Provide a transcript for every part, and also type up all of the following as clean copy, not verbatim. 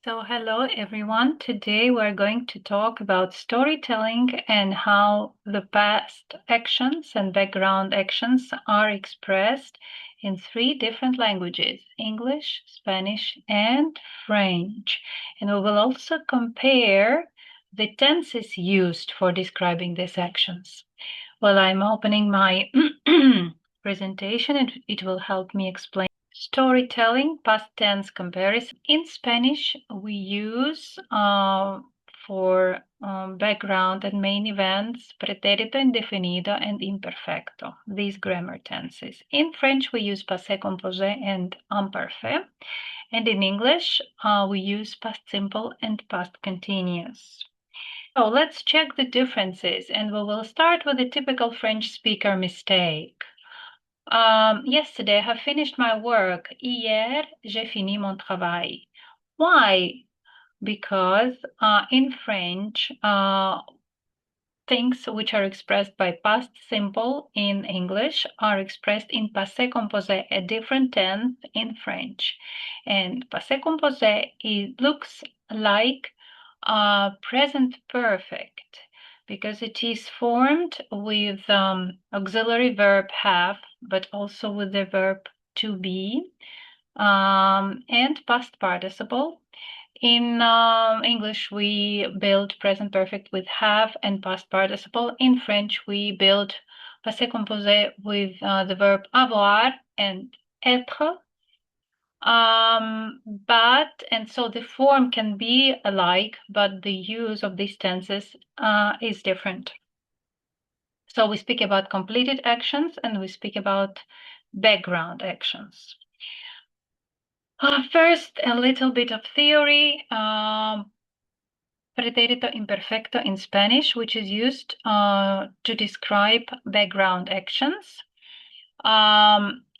So hello everyone. Today we're going to talk about storytelling and how the past actions and background actions are expressed in three different languages: English, Spanish, and French. And we will also compare the tenses used for describing these actions. Well, I'm opening my presentation and it will help me explain. Storytelling, past tense comparison. In Spanish, we use for background and main events pretérito, indefinido, and imperfecto, these grammar tenses. In French, we use passé, composé, and imparfait. And in English, we use past simple and past continuous. So let's check the differences, and we will start with a typical French speaker mistake. Yesterday, I have finished my work. Hier, j'ai fini mon travail. Why? Because in French, things which are expressed by past simple in English are expressed in passé composé, a different tense in French. And passé composé, it looks like present perfect because it is formed with auxiliary verb have, but also with the verb to be, and past participle. In English, we build present perfect with have and past participle. In French, we build passé composé with the verb avoir and être. And so the form can be alike, but the use of these tenses is different. So we speak about completed actions and we speak about background actions. First, a little bit of theory. Pretérito imperfecto in Spanish, which is used to describe background actions,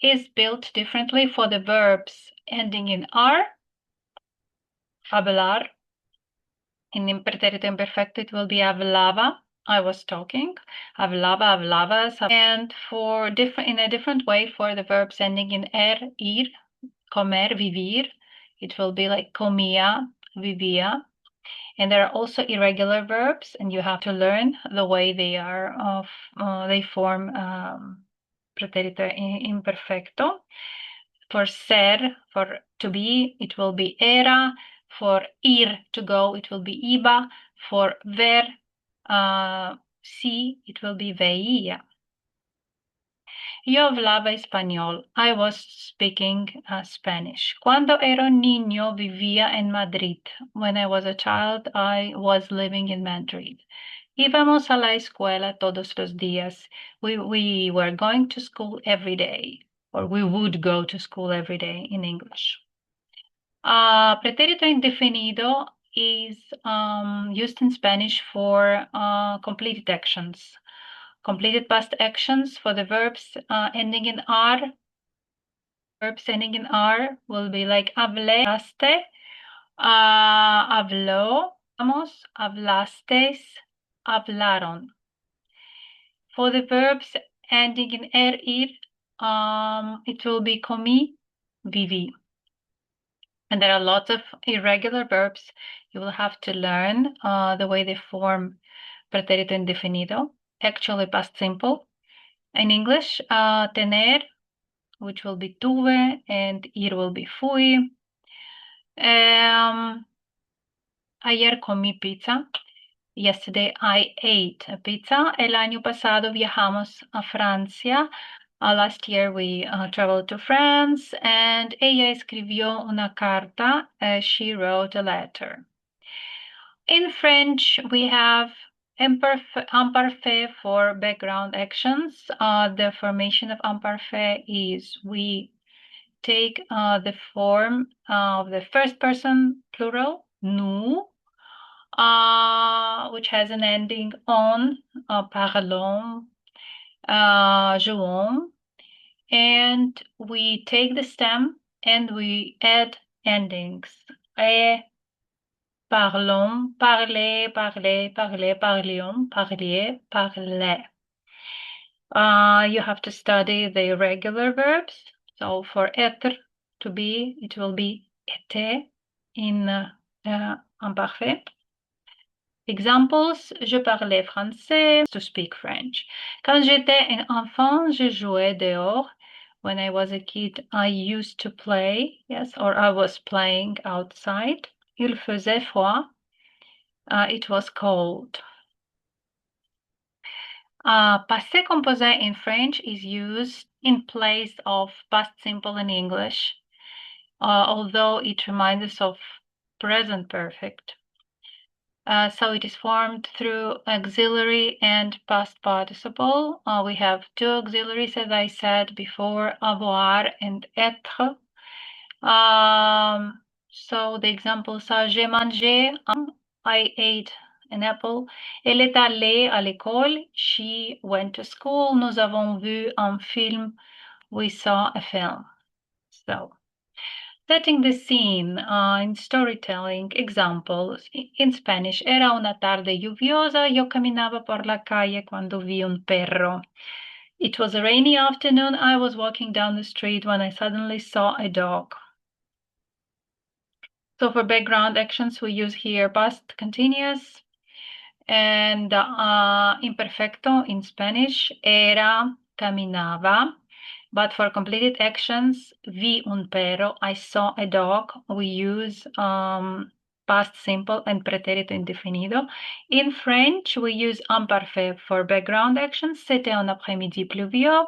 is built differently for the verbs ending in R. Hablar. In pretérito imperfecto, it will be hablaba. I was talking. Hablaba, hablabas. And in a different way for the verbs ending in ir, comer, vivir, it will be like comía, vivía. And there are also irregular verbs, and you have to learn the way they are they form pretérito imperfecto. For ser, for to be, it will be era. For ir, to go, it will be iba. For ver, see, it will be veía. Yo hablaba español. I was speaking Spanish. Cuando era niño, vivía en Madrid. When I was a child, I was living in Madrid. Íbamos a la escuela todos los días. We were going to school every day, or we would go to school every day in English. Pretérito indefinido is used in Spanish for completed actions. Completed past actions for the verbs ending in R. Verbs ending in R will be like hablé, hablaste, habló, hablamos, hablastes, hablaron. For the verbs ending in ir, it will be comí, viví. And there are lots of irregular verbs. You will have to learn the way they form pretérito indefinido, actually past simple. In English, tener, which will be tuve, and ir will be fui. Ayer comí pizza. Yesterday I ate a pizza. El año pasado viajamos a Francia. Last year we traveled to France, and ella escribió una carta. She wrote a letter. In French, we have imparfait for background actions. The formation of imparfait is we take the form of the first person plural, nous, which has an ending on, parlons, jouons, and we take the stem and we add endings. Parlons, parler, parler, parler, parlions, parliez, parlait. You have to study the irregular verbs. So for être, to be, it will be était. In Imparfait. Examples, je parlais français, to speak French. Quand j'étais un enfant, je jouais dehors. When I was a kid, I used to play, yes, or I was playing outside. Il faisait froid. It was cold. Passé composé in French is used in place of past simple in English, although it reminds us of present perfect. So it is formed through auxiliary and past participle. We have two auxiliaries, as I said before, avoir and être. So the examples are j'ai mangé, I ate an apple. Elle est allée à l'école. She went to school. Nous avons vu un film. We saw a film. So, setting the scene in storytelling examples. In Spanish, era una tarde lluviosa. Yo caminaba por la calle cuando vi un perro. It was a rainy afternoon. I was walking down the street when I suddenly saw a dog. So for background actions, we use here past continuous and imperfecto in Spanish, era, caminaba. But for completed actions, vi un perro, I saw a dog, we use past simple and pretérito indefinido. In French, we use imparfait for background actions. C'était un après-midi pluvieux.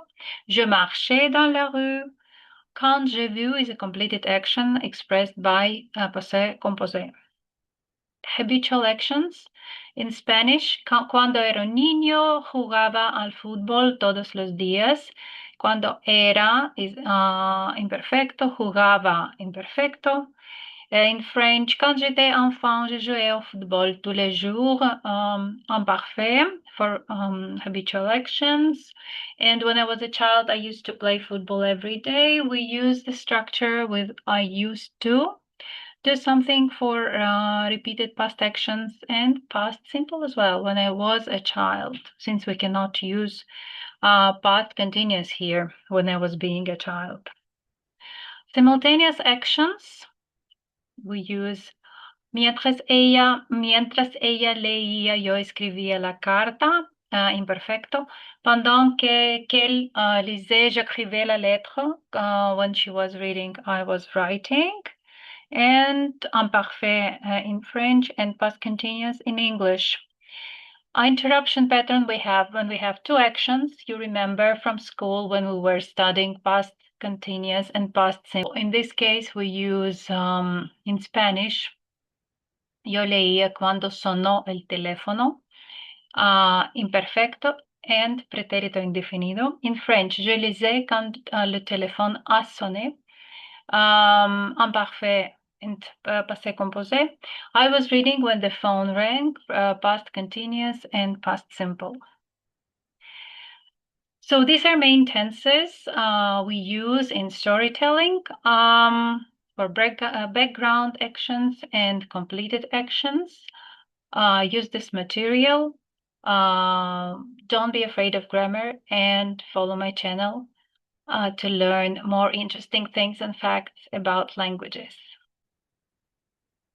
Je marchais dans la rue. Quand j'ai vu is a completed action expressed by Passé Composé. Habitual actions. In Spanish, cuando era un niño, jugaba al fútbol todos los días. Cuando era is imperfecto, jugaba imperfecto. In French, quand j'étais enfant, je jouais au football tous les jours. Imparfait for habitual actions. And when I was a child, I used to play football every day. We use the structure with I used to do something for repeated past actions and past simple as well. When I was a child, since we cannot use past continuous here when I was being a child. Simultaneous actions, we use mientras ella leía, yo escribía la carta, imperfecto. Pendant qu'elle lisait, j'écrivais la lettre. When she was reading, I was writing. And imparfait in French and past continuous in English. Interruption pattern we have when we have two actions. You remember from school when we were studying past continuous and past simple. In this case, we use in Spanish, yo leía cuando sonó el teléfono, imperfecto and pretérito indefinido. In French, je lisais quand le téléphone a sonné. Imparfait and passé composé. I was reading when the phone rang, past continuous and past simple. So these are main tenses we use in storytelling for background actions and completed actions. Use this material. Don't be afraid of grammar and follow my channel to learn more interesting things and facts about languages.